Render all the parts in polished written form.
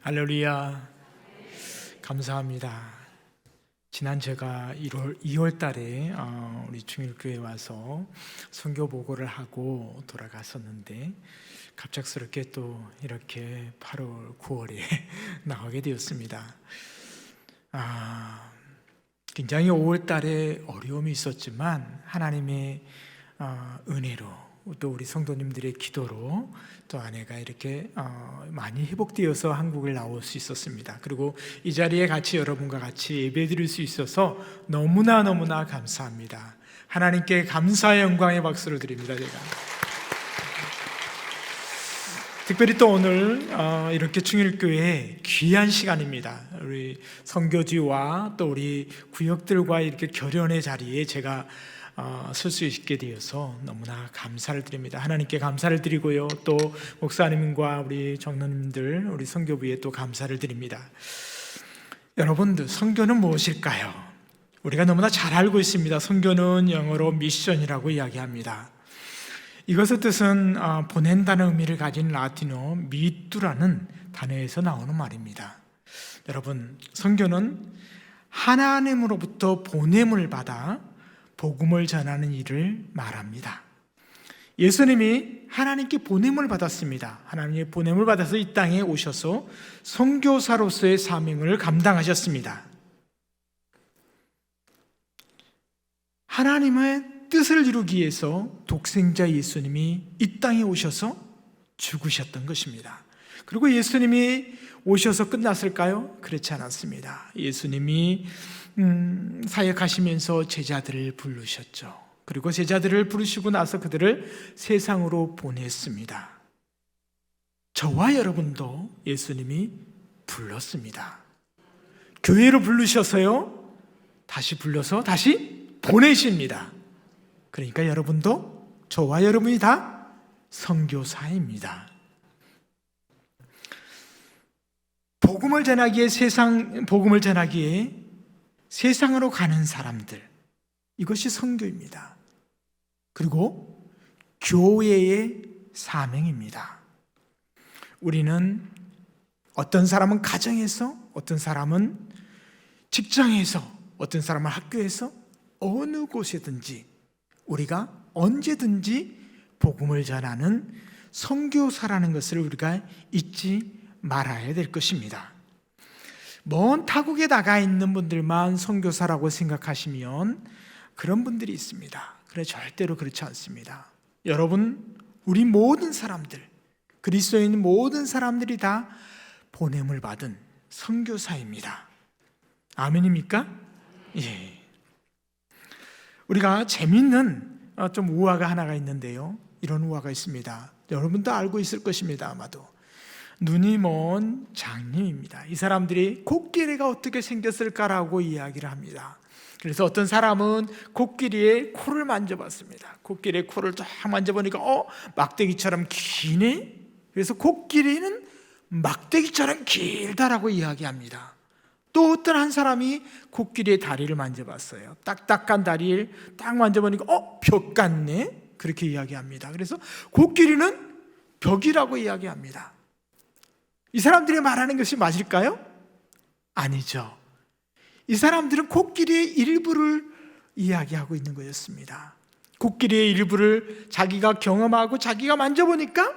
할렐루야. 감사합니다. 지난 제가 2월 달에 우리 중일교회 와서 선교 보고를 하고 돌아갔었는데 갑작스럽게 또 이렇게 8월, 9월에 나가게 되었습니다. 굉장히 5월 달에 어려움이 있었지만 하나님의 은혜로 또 우리 성도님들의 기도로 또 아내가 이렇게 많이 회복되어서 한국을 나올 수 있었습니다. 그리고 이 자리에 같이 여러분과 같이 예배드릴 수 있어서 너무나 감사합니다. 하나님께 감사의 영광의 박수를 드립니다. 제가 특별히 또 오늘 이렇게 충일교회의 귀한 시간입니다. 우리 선교지와 또 우리 구역들과 이렇게 결연의 자리에 제가 설 수 있게 되어서 너무나 감사를 드립니다. 하나님께 감사를 드리고요, 또 목사님과 우리 장로님들, 우리 선교부에 또 감사를 드립니다. 여러분들, 선교는 무엇일까요? 우리가 너무나 잘 알고 있습니다. 선교는 영어로 미션이라고 이야기합니다. 이것의 뜻은 보낸다는 의미를 가진 라틴어 미뚜라는 단어에서 나오는 말입니다. 여러분, 선교는 하나님으로부터 보냄을 받아 복음을 전하는 일을 말합니다. 예수님이 하나님께 보냄을 받았습니다. 하나님의 보냄을 받아서 이 땅에 오셔서 선교사로서의 사명을 감당하셨습니다. 하나님의 뜻을 이루기 위해서 독생자 예수님이 이 땅에 오셔서 죽으셨던 것입니다. 그리고 예수님이 오셔서 끝났을까요? 그렇지 않았습니다. 예수님이 사역하시면서 제자들을 부르셨죠. 그리고 제자들을 부르시고 나서 그들을 세상으로 보냈습니다. 저와 여러분도 예수님이 불렀습니다. 교회로 부르셔서요, 다시 불러서 다시 보내십니다. 그러니까 여러분도, 저와 여러분이 다 선교사입니다. 복음을 전하기에 세상으로 가는 사람들, 이것이 선교입니다. 그리고 교회의 사명입니다. 우리는 어떤 사람은 가정에서, 어떤 사람은 직장에서, 어떤 사람은 학교에서, 어느 곳에든지 우리가 언제든지 복음을 전하는 선교사라는 것을 우리가 잊지 말아야 될 것입니다. 먼 타국에 나가 있는 분들만 선교사라고 생각하시면 그런 분들이 있습니다. 그래, 절대로 그렇지 않습니다. 여러분, 우리 모든 사람들, 그리스도인 모든 사람들이 다 보냄을 받은 선교사입니다. 아멘입니까? 예. 우리가 재밌는 좀 우화가 하나가 있는데요, 이런 우화가 있습니다. 여러분도 알고 있을 것입니다. 아마도 눈이 먼 장님입니다. 이 사람들이 코끼리가 어떻게 생겼을까라고 이야기를 합니다. 그래서 어떤 사람은 코끼리의 코를 만져봤습니다. 코끼리의 코를 쫙 만져보니까 막대기처럼 기네? 그래서 코끼리는 막대기처럼 길다라고 이야기합니다. 또 어떤 한 사람이 코끼리의 다리를 만져봤어요. 딱딱한 다리를 딱 만져보니까 벽 같네? 그렇게 이야기합니다. 그래서 코끼리는 벽이라고 이야기합니다. 이 사람들이 말하는 것이 맞을까요? 아니죠. 이 사람들은 코끼리의 일부를 이야기하고 있는 거였습니다. 코끼리의 일부를 자기가 경험하고 자기가 만져보니까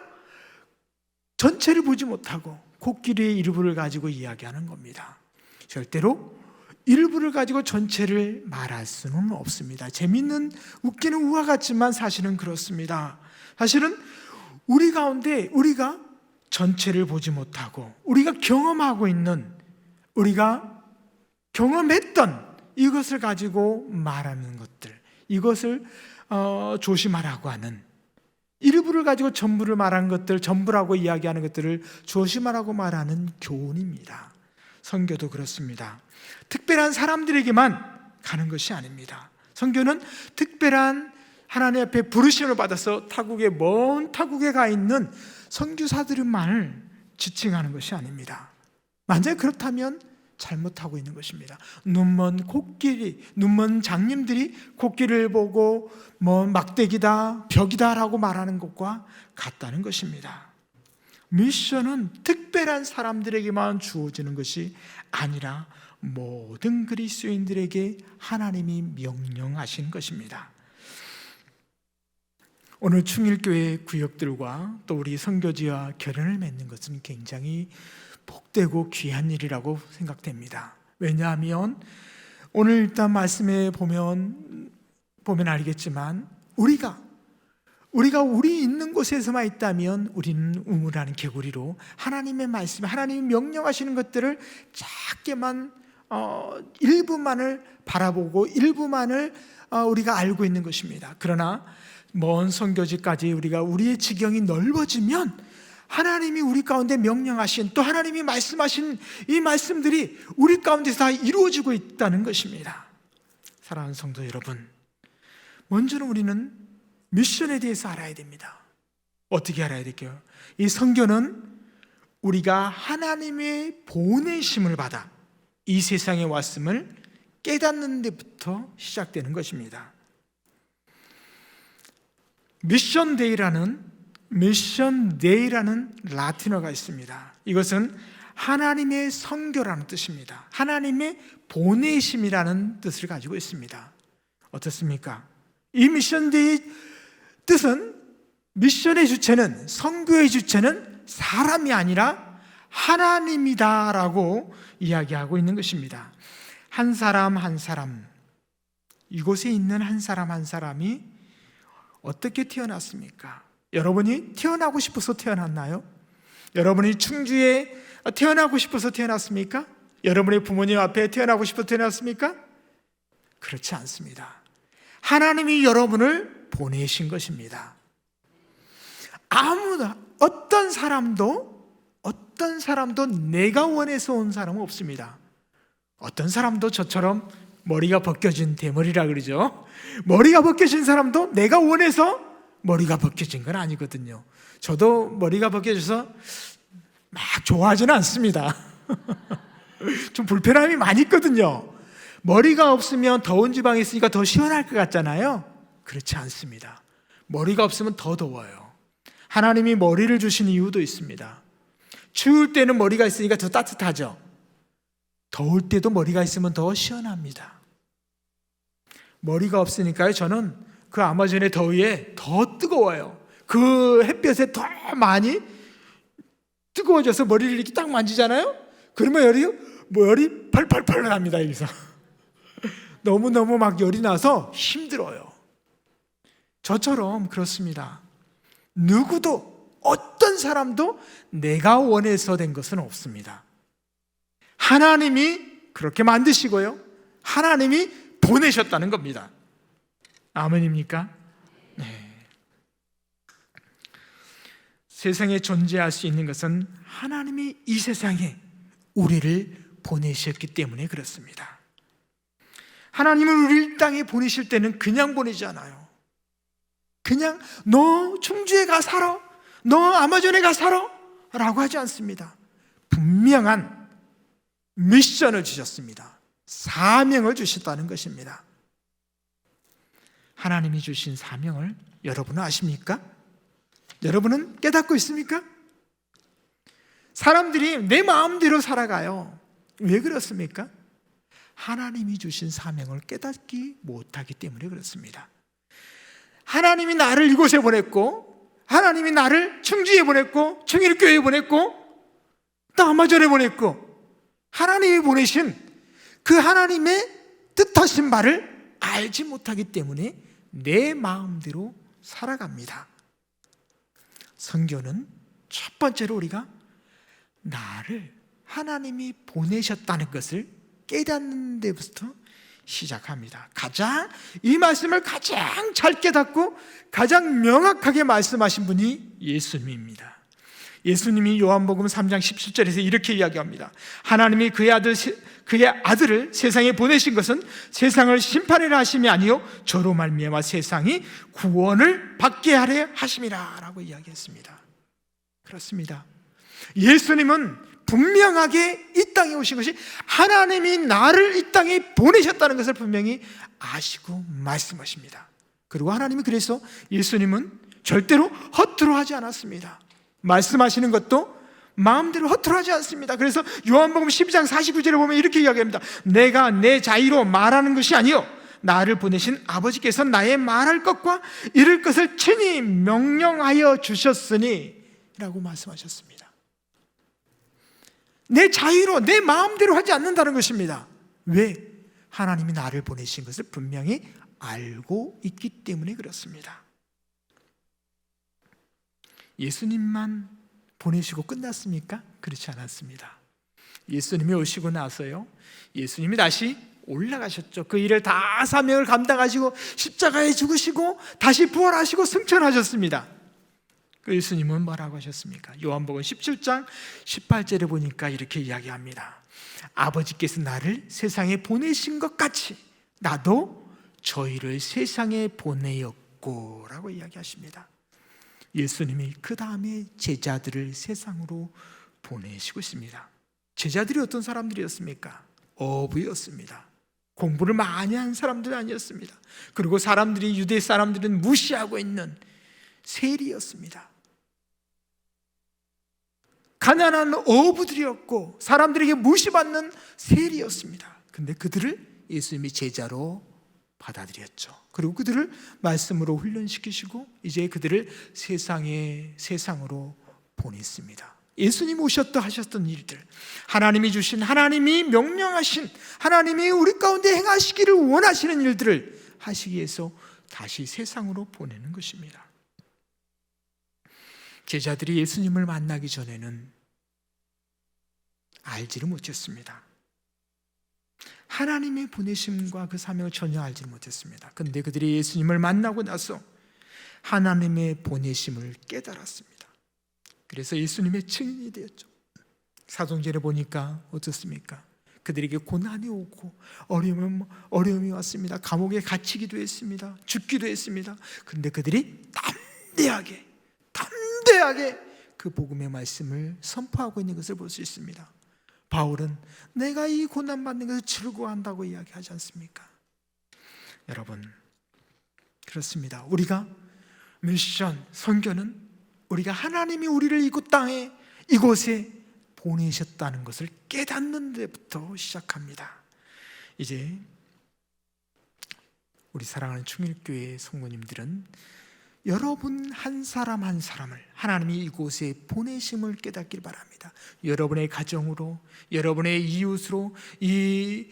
전체를 보지 못하고 코끼리의 일부를 가지고 이야기하는 겁니다. 절대로 일부를 가지고 전체를 말할 수는 없습니다. 재밌는, 웃기는 우화 같지만 사실은 그렇습니다. 사실은 우리 가운데 우리가 전체를 보지 못하고 우리가 경험하고 있는, 우리가 경험했던 이것을 가지고 말하는 것들, 이것을 조심하라고 하는, 일부를 가지고 전부를 말하는 것들, 전부라고 이야기하는 것들을 조심하라고 말하는 교훈입니다. 선교도 그렇습니다. 특별한 사람들에게만 가는 것이 아닙니다. 선교는 특별한 하나님 앞에 부르심을 받아서 먼 타국에 가 있는 선교사들만을 지칭하는 것이 아닙니다. 만약에 그렇다면 잘못하고 있는 것입니다. 눈먼 장님들이 코끼리를 보고 막대기다, 벽이다 라고 말하는 것과 같다는 것입니다. 미션은 특별한 특별한 사람들에게만 주어지는 것이 아니라 모든 그리스도인들에게 하나님이 명령하신 것입니다. 오늘 충일교회 구역들과 또 우리 선교지와 결연을 맺는 것은 굉장히 복되고 귀한 일이라고 생각됩니다. 왜냐하면 오늘 일단 말씀에 보면 알겠지만 우리가 우리 있는 곳에서만 있다면 우리는 우물하는 개구리로 하나님의 말씀, 하나님이 명령하시는 것들을 작게만 일부만을 바라보고 일부만을 우리가 알고 있는 것입니다. 그러나 먼 선교지까지 우리의 지경이 넓어지면 하나님이 우리 가운데 명령하신, 또 하나님이 말씀하신 이 말씀들이 우리 가운데서 다 이루어지고 있다는 것입니다. 사랑하는 성도 여러분, 먼저는 우리는 미션에 대해서 알아야 됩니다. 어떻게 알아야 될까요? 이 선교는 우리가 하나님의 보내심을 받아 이 세상에 왔음을 깨닫는 데부터 시작되는 것입니다. 미션 데이라는 라틴어가 있습니다. 이것은 하나님의 선교라는 뜻입니다. 하나님의 보내심이라는 뜻을 가지고 있습니다. 어떻습니까? 이 미션 데이 뜻은, 미션의 주체는, 선교의 주체는 사람이 아니라 하나님이다라고 이야기하고 있는 것입니다. 한 사람 한 사람, 이곳에 있는 한 사람 한 사람이 어떻게 태어났습니까? 여러분이 태어나고 싶어서 태어났나요? 여러분이 충주에 태어나고 싶어서 태어났습니까? 여러분의 부모님 앞에 태어나고 싶어서 태어났습니까? 그렇지 않습니다. 하나님이 여러분을 보내신 것입니다. 아무나 어떤 사람도 내가 원해서 온 사람은 없습니다. 어떤 사람도 저처럼 머리가 벗겨진 대머리라 그러죠. 머리가 벗겨진 사람도 내가 원해서 머리가 벗겨진 건 아니거든요. 저도 머리가 벗겨져서 막 좋아하지는 않습니다. 좀 불편함이 많이 있거든요. 머리가 없으면 더운 지방에 있으니까 더 시원할 것 같잖아요. 그렇지 않습니다. 머리가 없으면 더 더워요. 하나님이 머리를 주신 이유도 있습니다. 추울 때는 머리가 있으니까 더 따뜻하죠. 더울 때도 머리가 있으면 더 시원합니다. 머리가 없으니까요, 저는 그 아마존의 더위에 더 뜨거워요. 그 햇볕에 더 많이 뜨거워져서 머리를 이렇게 딱 만지잖아요. 그러면 열이 펄펄펄 납니다. 여기서 너무너무 막 열이 나서 힘들어요. 저처럼 그렇습니다. 누구도, 어떤 사람도 내가 원해서 된 것은 없습니다. 하나님이 그렇게 만드시고요, 하나님이 보내셨다는 겁니다. 아멘입니까? 네. 세상에 존재할 수 있는 것은 하나님이 이 세상에 우리를 보내셨기 때문에 그렇습니다. 하나님은 우리를 땅에 보내실 때는 그냥 보내지 않아요. 그냥 너 충주에 가 살아, 너 아마존에 가 살아 라고 하지 않습니다. 분명한 미션을 주셨습니다. 사명을 주셨다는 것입니다. 하나님이 주신 사명을 여러분은 아십니까? 여러분은 깨닫고 있습니까? 사람들이 내 마음대로 살아가요. 왜 그렇습니까? 하나님이 주신 사명을 깨닫지 못하기 때문에 그렇습니다. 하나님이 나를 이곳에 보냈고, 하나님이 나를 충주에 보냈고, 충일교회에 보냈고, 또 아마존에 보냈고, 하나님이 보내신 그 하나님의 뜻하신 바를 알지 못하기 때문에 내 마음대로 살아갑니다. 선교는 첫 번째로 우리가 나를 하나님이 보내셨다는 것을 깨닫는 데부터 시작합니다. 이 말씀을 가장 잘 깨닫고 가장 명확하게 말씀하신 분이 예수님입니다. 예수님이 요한복음 3장 17절에서 이렇게 이야기합니다. 하나님이 그의 아들을 세상에 보내신 것은 세상을 심판하려 하심이 아니요 저로 말미암아 세상이 구원을 받게 하려 하심이라 라고 이야기했습니다. 그렇습니다. 예수님은 분명하게 이 땅에 오신 것이 하나님이 나를 이 땅에 보내셨다는 것을 분명히 아시고 말씀하십니다. 그리고 하나님이 그래서 예수님은 절대로 허투루 하지 않았습니다. 말씀하시는 것도 마음대로 허투루하지 않습니다. 그래서 요한복음 12장 49절에 보면 이렇게 이야기합니다. 내가 내 자의로 말하는 것이 아니요 나를 보내신 아버지께서 나의 말할 것과 이룰 것을 친히 명령하여 주셨으니 라고 말씀하셨습니다. 내 자유로 내 마음대로 하지 않는다는 것입니다. 왜? 하나님이 나를 보내신 것을 분명히 알고 있기 때문에 그렇습니다. 예수님만 보내시고 끝났습니까? 그렇지 않았습니다. 예수님이 오시고 나서요, 예수님이 다시 올라가셨죠. 그 일을 다 사명을 감당하시고 십자가에 죽으시고 다시 부활하시고 승천하셨습니다. 그 예수님은 뭐라고 하셨습니까? 요한복음 17장 18절에 보니까 이렇게 이야기합니다. 아버지께서 나를 세상에 보내신 것 같이 나도 저희를 세상에 보내었고 라고 이야기하십니다. 예수님이 그 다음에 제자들을 세상으로 보내시고 있습니다. 제자들이 어떤 사람들이었습니까? 어부였습니다. 공부를 많이 한 사람들이 아니었습니다. 그리고 사람들이, 유대 사람들은 무시하고 있는 세리였습니다. 가난한 어부들이었고 사람들에게 무시받는 세리였습니다. 근데 그들을 예수님이 제자로 받아들였죠. 그리고 그들을 말씀으로 훈련시키시고 이제 그들을 세상으로 보냈습니다. 예수님 오셨다 하셨던 일들, 하나님이 주신, 하나님이 명령하신, 하나님이 우리 가운데 행하시기를 원하시는 일들을 하시기 위해서 다시 세상으로 보내는 것입니다. 제자들이 예수님을 만나기 전에는 알지를 못했습니다. 하나님의 보내심과 그 사명을 전혀 알지 못했습니다. 그런데 그들이 예수님을 만나고 나서 하나님의 보내심을 깨달았습니다. 그래서 예수님의 증인이 되었죠. 사도행전에 보니까 어떻습니까? 그들에게 고난이 오고 어려움이 왔습니다. 감옥에 갇히기도 했습니다. 죽기도 했습니다. 그런데 그들이 담대하게 그 복음의 말씀을 선포하고 있는 것을 볼 수 있습니다. 바울은 내가 이 고난받는 것을 즐거워한다고 이야기하지 않습니까? 여러분, 그렇습니다. 우리가 미션, 선교는 우리가 하나님이 우리를 이곳에 보내셨다는 것을 깨닫는 데부터 시작합니다. 이제 우리 사랑하는 충일교회 성도님들은 여러분 한 사람 한 사람을 하나님이 이곳에 보내심을 깨닫길 바랍니다. 여러분의 가정으로, 여러분의 이웃으로, 이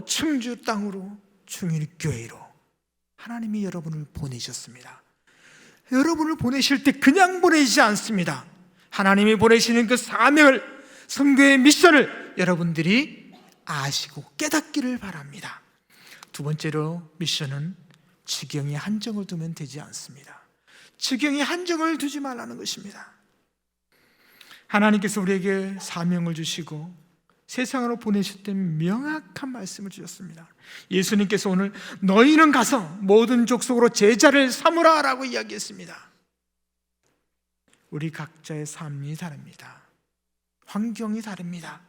충주 땅으로, 충일교회로 하나님이 여러분을 보내셨습니다. 여러분을 보내실 때 그냥 보내지 않습니다. 하나님이 보내시는 그 사명을, 선교의 미션을 여러분들이 아시고 깨닫기를 바랍니다. 두 번째로 미션은 지경에 한정을 두면 되지 않습니다. 지경에 한정을 두지 말라는 것입니다. 하나님께서 우리에게 사명을 주시고 세상으로 보내실 때 명확한 말씀을 주셨습니다. 예수님께서 오늘 너희는 가서 모든 족속으로 제자를 삼으라 라고 이야기했습니다. 우리 각자의 삶이 다릅니다. 환경이 다릅니다.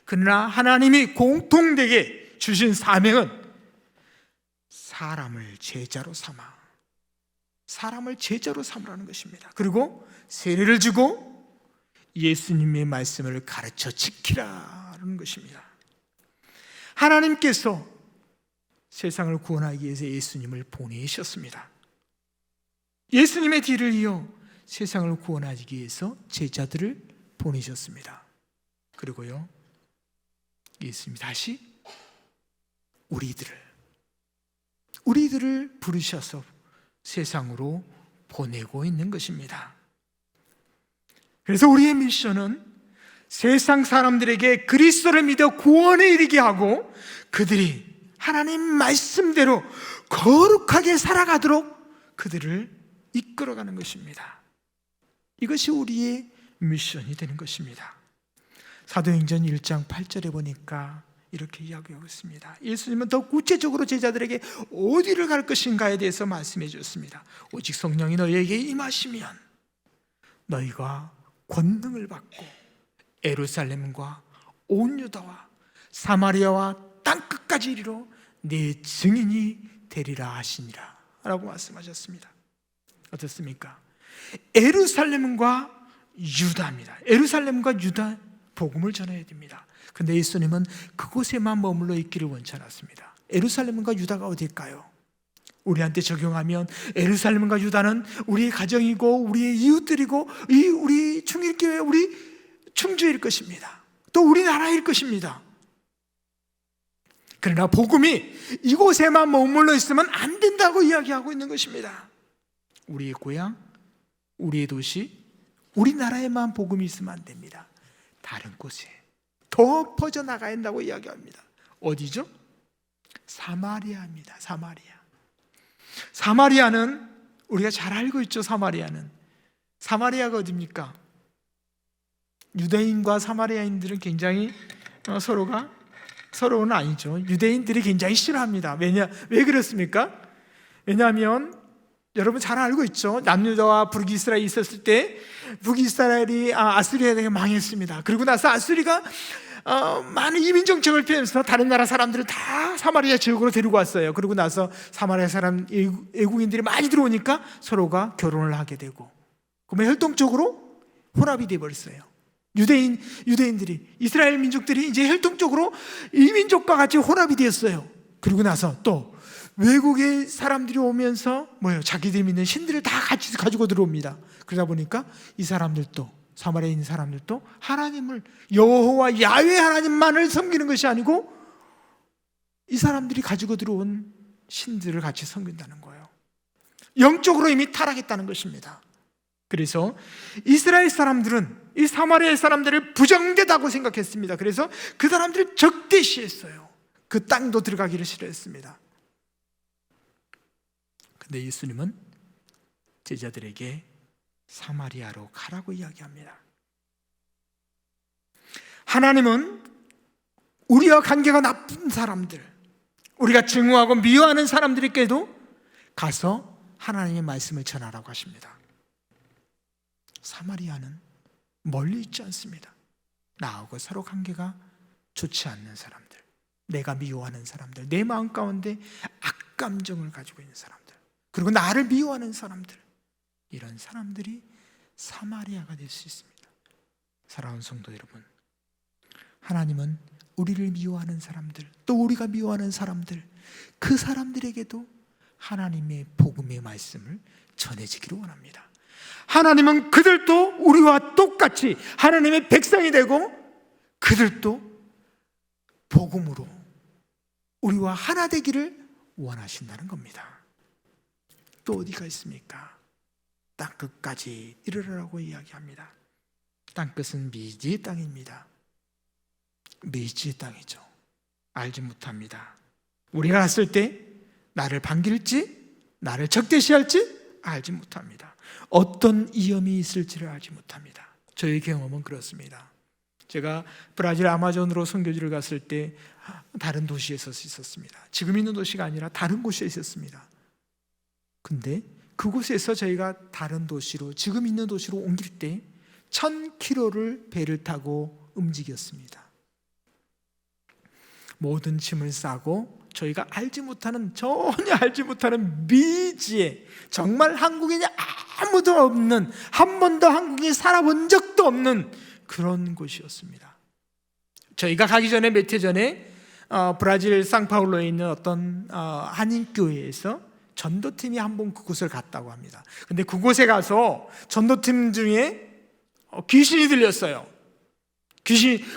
그러나 하나님이 공통되게 주신 사명은 사람을 제자로 삼으라는 것입니다. 그리고 세례를 주고 예수님의 말씀을 가르쳐 지키라는 것입니다. 하나님께서 세상을 구원하기 위해서 예수님을 보내셨습니다. 예수님의 뒤를 이어 세상을 구원하기 위해서 제자들을 보내셨습니다. 그리고요, 예수님이 다시 우리들을 부르셔서 세상으로 보내고 있는 것입니다. 그래서 우리의 미션은 세상 사람들에게 그리스도를 믿어 구원에 이르게 하고 그들이 하나님 말씀대로 거룩하게 살아가도록 그들을 이끌어가는 것입니다. 이것이 우리의 미션이 되는 것입니다. 사도행전 1장 8절에 보니까 이렇게 이야기하고 있습니다. 예수님은 더 구체적으로 제자들에게 어디를 갈 것인가에 대해서 말씀해 주셨습니다. 오직 성령이 너희에게 임하시면 너희가 권능을 받고 예루살렘과 온 유다와 사마리아와 땅끝까지 이르러 내 증인이 되리라 하시니라 라고 말씀하셨습니다. 어떻습니까? 예루살렘과 유다입니다. 예루살렘과 유다 복음을 전해야 됩니다. 근데 예수님은 그곳에만 머물러 있기를 원치 않았습니다. 예루살렘과 유다가 어딜까요? 우리한테 적용하면 예루살렘과 유다는 우리의 가정이고 우리의 이웃들이고 우리 충일교회, 우리 충주일 것입니다. 또 우리나라일 것입니다. 그러나 복음이 이곳에만 머물러 있으면 안 된다고 이야기하고 있는 것입니다. 우리의 고향, 우리의 도시, 우리나라에만 복음이 있으면 안 됩니다. 다른 곳에 더 퍼져나가야 한다고 이야기합니다. 어디죠? 사마리아입니다. 사마리아는 우리가 잘 알고 있죠. 사마리아가 어디입니까? 유대인과 사마리아인들은 굉장히 서로는 아니죠. 유대인들이 굉장히 싫어합니다. 왜 그렇습니까? 왜냐하면 여러분 잘 알고 있죠. 남유다와 북이스라엘이 있었을 때 북이스라엘이 아수리아에게 망했습니다. 그리고 나서 아수리가 많은 이민 정책을 펴면서 다른 나라 사람들을 다 사마리아 지역으로 데리고 왔어요. 그리고 나서 사마리아 사람 외국인들이 많이 들어오니까 서로가 결혼을 하게 되고, 그러면 혈통적으로 혼합이 되어버렸어요. 유대인들이, 이스라엘 민족들이 이제 혈통적으로 이 민족과 같이 혼합이 되었어요. 그리고 나서 또 외국의 사람들이 오면서 자기들이 믿는 신들을 다 같이 가지고 들어옵니다. 그러다 보니까 이 사람들도, 사마리아에 있는 사람들도 하나님을, 여호와 야훼 하나님만을 섬기는 것이 아니고 이 사람들이 가지고 들어온 신들을 같이 섬긴다는 거예요. 영적으로 이미 타락했다는 것입니다. 그래서 이스라엘 사람들은 이 사마리아 사람들을 부정되다고 생각했습니다. 그래서 그 사람들을 적대시했어요. 그 땅도 들어가기를 싫어했습니다. 근데 예수님은 제자들에게 사마리아로 가라고 이야기합니다. 하나님은 우리와 관계가 나쁜 사람들, 우리가 증오하고 미워하는 사람들에게도 가서 하나님의 말씀을 전하라고 하십니다. 사마리아는 멀리 있지 않습니다. 나하고 서로 관계가 좋지 않는 사람들, 내가 미워하는 사람들, 내 마음 가운데 악감정을 가지고 있는 사람들, 그리고 나를 미워하는 사람들, 이런 사람들이 사마리아가 될 수 있습니다. 사랑하는 성도 여러분, 하나님은 우리를 미워하는 사람들, 또 우리가 미워하는 사람들, 그 사람들에게도 하나님의 복음의 말씀을 전해지기를 원합니다. 하나님은 그들도 우리와 똑같이 하나님의 백성이 되고 그들도 복음으로 우리와 하나 되기를 원하신다는 겁니다. 또 어디가 있습니까? 땅끝까지 이르라고 이야기합니다. 땅끝은 미지의 땅입니다. 미지의 땅이죠. 알지 못합니다. 우리가 갔을 때 나를 반길지, 나를 적대시할지 알지 못합니다. 어떤 위험이 있을지를 알지 못합니다. 저의 경험은 그렇습니다. 제가 브라질 아마존으로 선교지를 갔을 때 다른 도시에서 있었습니다. 지금 있는 도시가 아니라 다른 곳에 있었습니다. 근데 그곳에서 저희가 다른 도시로, 지금 있는 도시로 옮길 때 1000km를 배를 타고 움직였습니다. 모든 짐을 싸고 저희가 전혀 알지 못하는 미지에, 정말 한국인이 아무도 없는, 한 번도 한국인이 살아본 적도 없는 그런 곳이었습니다. 저희가 가기 전에 몇 해 전에 브라질 상파울로에 있는 어떤 한인교회에서 전도팀이 한 번 그곳을 갔다고 합니다. 근데 그곳에 가서 전도팀 중에 귀신이 들렸어요.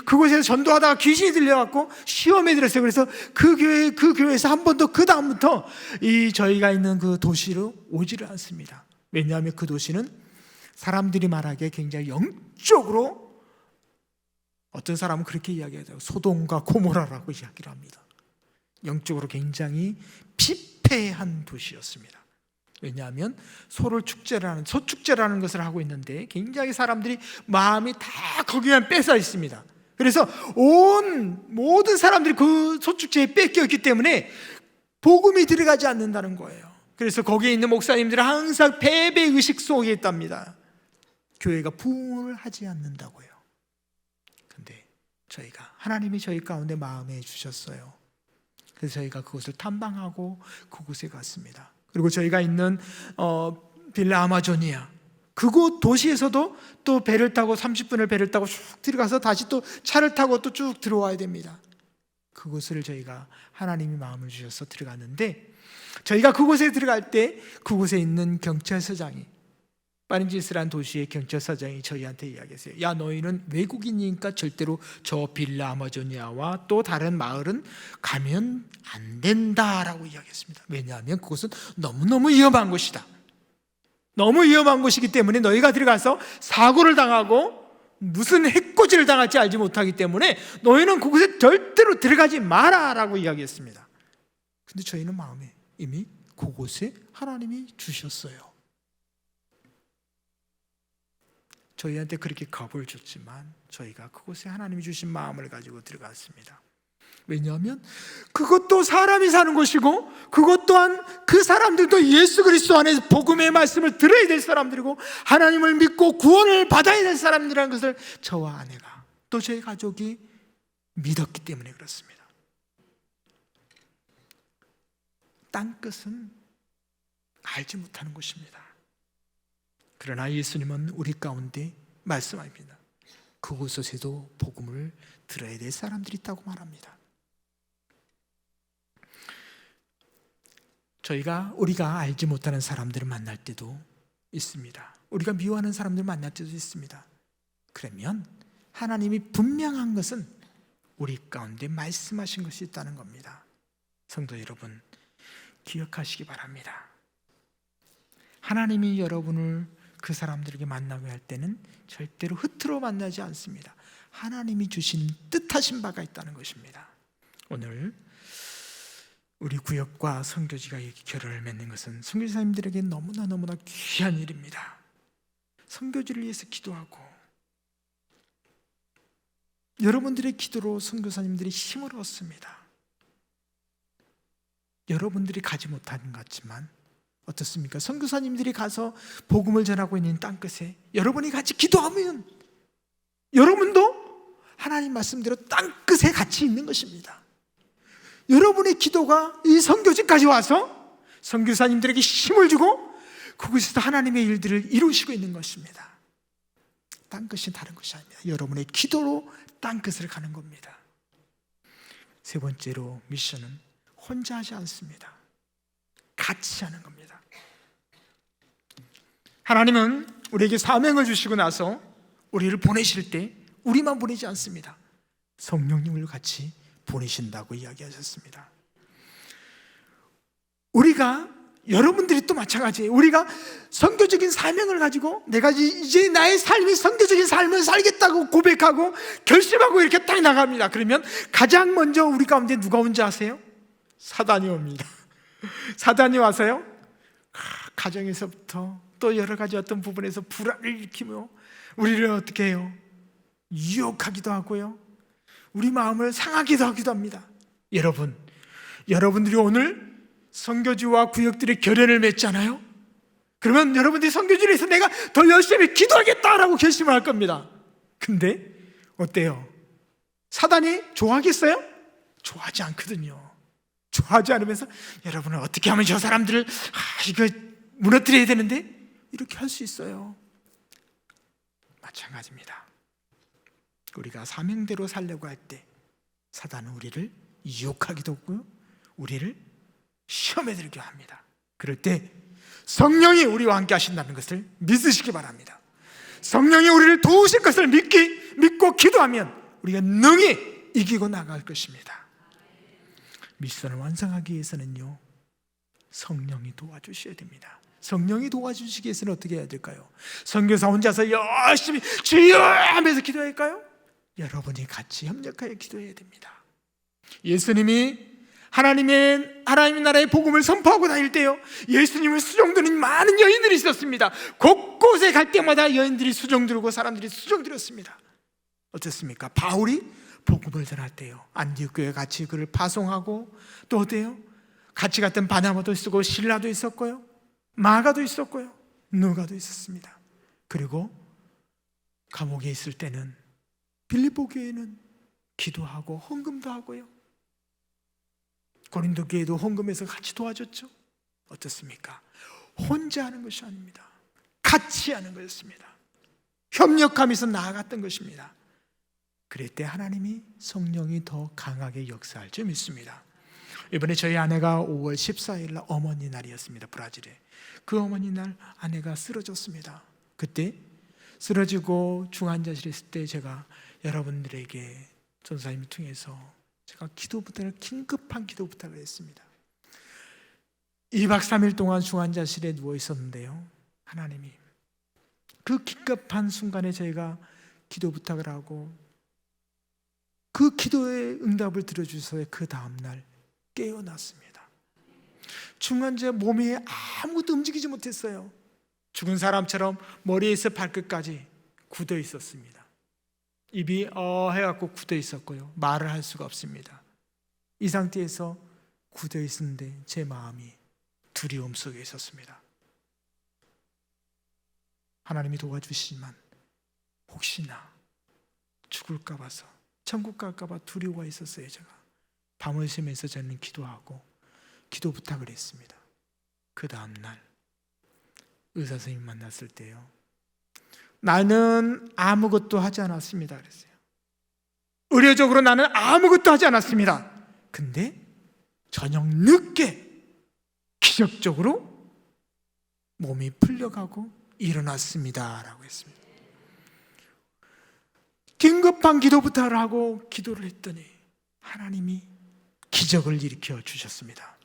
그곳에서 전도하다가 귀신이 들려갖고 시험에 들었어요. 그래서 그 교회에서 한 번도 그 다음부터 저희가 있는 그 도시로 오지를 않습니다. 왜냐하면 그 도시는 사람들이 말하기에 굉장히 영적으로, 어떤 사람은 그렇게 이야기하죠. 소돔과 고모라라고 이야기를 합니다. 영적으로 굉장히 피폐한 도시였습니다. 왜냐하면 소축제라는 것을 하고 있는데 굉장히 사람들이 마음이 다 거기에 뺏어 있습니다. 그래서 모든 사람들이 그 소축제에 뺏겨 있기 때문에 복음이 들어가지 않는다는 거예요. 그래서 거기에 있는 목사님들은 항상 패배의식 속에 있답니다. 교회가 부흥을 하지 않는다고요. 근데 하나님이 저희 가운데 마음에 주셨어요. 그래서 저희가 그곳을 탐방하고 그곳에 갔습니다. 그리고 저희가 있는 빌라 아마조니아, 그곳 도시에서도 또 배를 타고 30분을 배를 타고 쭉 들어가서 다시 또 차를 타고 또 쭉 들어와야 됩니다. 그곳을 저희가 하나님이 마음을 주셔서 들어갔는데, 저희가 그곳에 들어갈 때 그곳에 있는 경찰서장이, 파린지스라는 도시의 경찰서장이 저희한테 이야기했어요. 야, 너희는 외국인이니까 절대로 저 빌라 아마조니아와 또 다른 마을은 가면 안 된다라고 이야기했습니다. 왜냐하면 그곳은 너무너무 위험한 곳이다. 너무 위험한 곳이기 때문에 너희가 들어가서 사고를 당하고 무슨 해코지를 당할지 알지 못하기 때문에 너희는 그곳에 절대로 들어가지 마라라고 이야기했습니다. 근데 저희는 마음에 이미 그곳에 하나님이 주셨어요. 저희한테 그렇게 겁을 줬지만 저희가 그곳에 하나님이 주신 마음을 가지고 들어갔습니다. 왜냐하면 그것도 사람이 사는 곳이고, 그것 또한 그 사람들도 예수 그리스도 안에서 복음의 말씀을 들어야 될 사람들이고, 하나님을 믿고 구원을 받아야 될 사람들이라는 것을 저와 아내가 또 저희 가족이 믿었기 때문에 그렇습니다. 땅끝은 알지 못하는 곳입니다. 그러나 예수님은 우리 가운데 말씀합니다. 그곳에서도 복음을 들어야 될 사람들이 있다고 말합니다. 우리가 알지 못하는 사람들을 만날 때도 있습니다. 우리가 미워하는 사람들을 만날 때도 있습니다. 그러면 하나님이 분명한 것은 우리 가운데 말씀하신 것이 있다는 겁니다. 성도 여러분, 기억하시기 바랍니다. 하나님이 여러분을 그 사람들에게 만나게 할 때는 절대로 흩트러 만나지 않습니다. 하나님이 주신 뜻하신 바가 있다는 것입니다. 오늘 우리 구역과 선교지가 결연을 맺는 것은 선교사님들에게 너무나 귀한 일입니다. 선교지를 위해서 기도하고, 여러분들의 기도로 선교사님들이 힘을 얻습니다. 여러분들이 가지 못하는 것 같지만 어떻습니까? 선교사님들이 가서 복음을 전하고 있는 땅끝에 여러분이 같이 기도하면 여러분도 하나님 말씀대로 땅끝에 같이 있는 것입니다. 여러분의 기도가 이 선교지까지 와서 선교사님들에게 힘을 주고 그곳에서 하나님의 일들을 이루시고 있는 것입니다. 땅끝이 다른 것이 아닙니다. 여러분의 기도로 땅끝을 가는 겁니다. 세 번째로 미션은 혼자 하지 않습니다. 같이 하는 겁니다. 하나님은 우리에게 사명을 주시고 나서 우리를 보내실 때 우리만 보내지 않습니다. 성령님을 같이 보내신다고 이야기하셨습니다. 여러분들이 또 마찬가지예요. 우리가 선교적인 사명을 가지고 내가 이제 나의 삶이 선교적인 삶을 살겠다고 고백하고 결심하고 이렇게 딱 나갑니다. 그러면 가장 먼저 우리 가운데 누가 온지 아세요? 사단이 옵니다. 사단이 와서요, 가정에서부터 또 여러 가지 어떤 부분에서 불안을 일으키며 우리를 어떻게 해요? 유혹하기도 하고요, 우리 마음을 상하기도 하기도 합니다. 여러분들이 오늘 선교지와 구역들의 결연을 맺잖아요. 그러면 여러분들이 선교지에서 내가 더 열심히 기도하겠다라고 결심을 할 겁니다. 근데 어때요? 사단이 좋아하겠어요? 좋아하지 않거든요. 좋아하지 않으면서 여러분은 어떻게 하면 저 사람들을 이거 무너뜨려야 되는데 이렇게 할 수 있어요. 마찬가지입니다. 우리가 사명대로 살려고 할 때 사단은 우리를 유혹하기도 하고요, 우리를 시험에 들게 합니다. 그럴 때 성령이 우리와 함께 하신다는 것을 믿으시기 바랍니다. 성령이 우리를 도우실 것을 믿고 기도하면 우리가 능히 이기고 나갈 것입니다. 미션을 완성하기 위해서는요, 성령이 도와주셔야 됩니다. 성령이 도와주시기 위해서는 어떻게 해야 될까요? 선교사 혼자서 열심히 주여 하면서 기도해야 할까요? 여러분이 같이 협력하여 기도해야 됩니다. 예수님이 하나님 나라의 복음을 선포하고 다닐 때요, 예수님을 수종드는 많은 여인들이 있었습니다. 곳곳에 갈 때마다 여인들이 수종들고 사람들이 수종들었습니다. 어떻습니까? 바울이 복음을 전할 때요, 안디옥 교회에 같이 그를 파송하고, 또 어때요? 같이 갔던 바나바도 있었고 실라도 있었고요, 마가도 있었고요, 누가도 있었습니다. 그리고 감옥에 있을 때는 빌립보 교회는 기도하고 헌금도 하고요, 고린도 교회도 헌금해서 같이 도와줬죠. 어떻습니까? 혼자 하는 것이 아닙니다. 같이 하는 것이었습니다. 협력하면서 나아갔던 것입니다. 그럴 때 하나님이 성령이 더 강하게 역사할 줄 믿습니다. 이번에 저희 아내가 5월 14일 날 어머니 날이었습니다. 브라질에. 그 어머니 날 아내가 쓰러졌습니다. 그때 쓰러지고 중환자실에 있을 때 제가 여러분들에게 전사님을 통해서 제가 기도 부탁을, 긴급한 기도 부탁을 했습니다. 2박 3일 동안 중환자실에 누워 있었는데요, 하나님이 그 긴급한 순간에 저희가 기도 부탁을 하고 그 기도의 응답을 들어주셔서 그 다음날 깨어났습니다. 중환자 몸이 아무것도 움직이지 못했어요. 죽은 사람처럼 머리에서 발끝까지 굳어 있었습니다. 입이 해갖고 굳어 있었고요, 말을 할 수가 없습니다. 이 상태에서 굳어 있었는데 제 마음이 두려움 속에 있었습니다. 하나님이 도와주시지만 혹시나 죽을까 봐서, 천국 갈까 봐 두려워 있었어요. 제가 밤을 새면서 저는 기도하고 기도 부탁을 했습니다. 그 다음날 의사 선생님 만났을 때요, 나는 아무것도 하지 않았습니다 그랬어요. 의료적으로 나는 아무것도 하지 않았습니다. 근데 저녁 늦게 기적적으로 몸이 풀려가고 일어났습니다 라고 했습니다. 긴급한 기도 부탁을 하고 기도를 했더니 하나님이 기적을 일으켜 주셨습니다.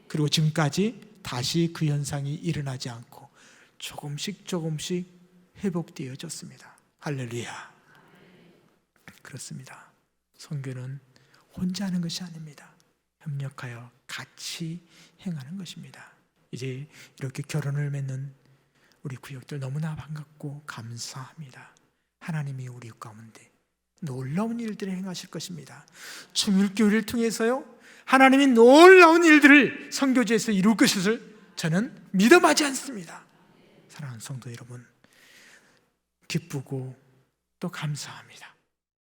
그리고 지금까지 다시 그 현상이 일어나지 않고 조금씩 회복되어졌습니다. 할렐루야. 그렇습니다. 선교는 혼자 하는 것이 아닙니다. 협력하여 같이 행하는 것입니다. 이제 이렇게 결혼을 맺는 우리 구역들 너무나 반갑고 감사합니다. 하나님이 우리 가운데 놀라운 일들을 행하실 것입니다. 충일교회를 통해서요, 하나님이 놀라운 일들을 선교지에서 이룰 것을 저는 믿어하지 않습니다. 사랑하는 성도 여러분, 기쁘고 또 감사합니다.